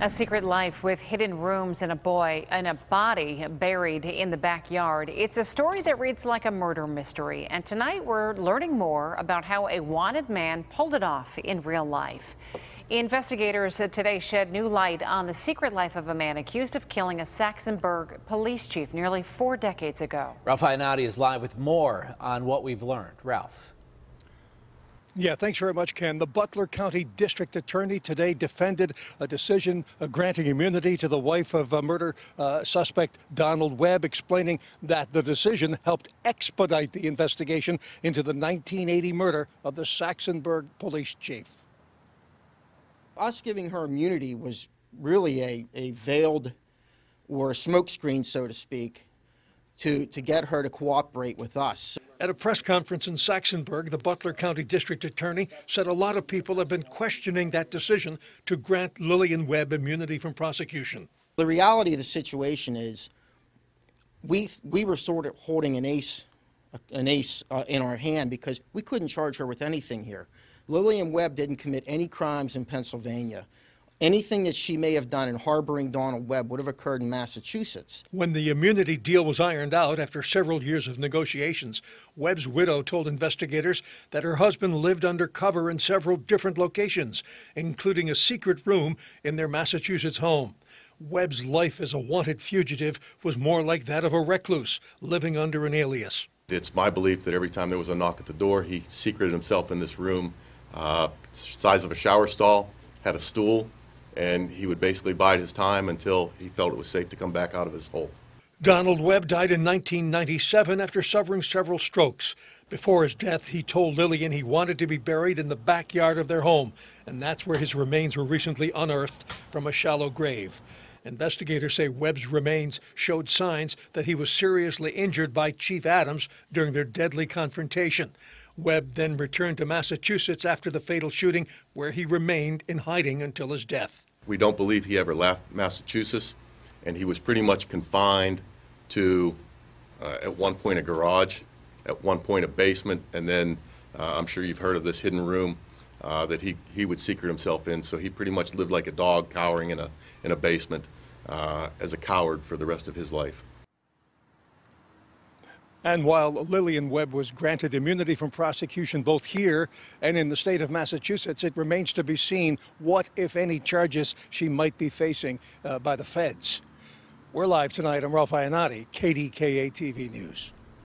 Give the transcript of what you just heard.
A secret life with hidden rooms and a body buried in the backyard. It's a story that reads like a murder mystery. And tonight we're learning more about how a wanted man pulled it off in real life. Investigators today shed new light on the secret life of a man accused of killing a Saxonburg police chief nearly 4 decades ago. Ralph Iannotti is live with more on what we've learned. Ralph. Yeah, thanks very much, Ken. The Butler County District Attorney today defended a decision granting immunity to the wife of murder suspect Donald Webb, explaining that the decision helped expedite the investigation into the 1980 murder of the Saxonburg police chief. Us giving her immunity was really a veiled or a smokescreen, so to speak, to get her to cooperate with us. At a press conference in Saxonburg, the Butler County District Attorney said a lot of people have been questioning that decision to grant Lillian Webb immunity from prosecution. The reality of the situation is we were sort of holding an ace in our hand because we couldn't charge her with anything here. Lillian Webb didn't commit any crimes in Pennsylvania. Anything that she may have done in harboring Donald Webb would have occurred in Massachusetts. When the immunity deal was ironed out after several years of negotiations, Webb's widow told investigators that her husband lived undercover in several different locations, including a secret room in their Massachusetts home. Webb's life as a wanted fugitive was more like that of a recluse, living under an alias. It's my belief that every time there was a knock at the door, he secreted himself in this room, size of a shower stall, had a stool, and he would basically bide his time until he felt it was safe to come back out of his hole. Donald Webb died in 1997 after suffering several strokes. Before his death, he told Lillian he wanted to be buried in the backyard of their home, and that's where his remains were recently unearthed from a shallow grave. Investigators say Webb's remains showed signs that he was seriously injured by Chief Adams during their deadly confrontation. Webb then returned to Massachusetts after the fatal shooting, where he remained in hiding until his death. We don't believe he ever left Massachusetts, and he was pretty much confined to, at one point, a garage, at one point, a basement, and then I'm sure you've heard of this hidden room that he would secret himself in. So he pretty much lived like a dog cowering in a basement as a coward for the rest of his life. And while Lillian Webb was granted immunity from prosecution both here and in the state of Massachusetts, it remains to be seen what, if any, charges she might be facing by the feds. We're live tonight. I'm Ralph Iannotti, KDKA-TV News.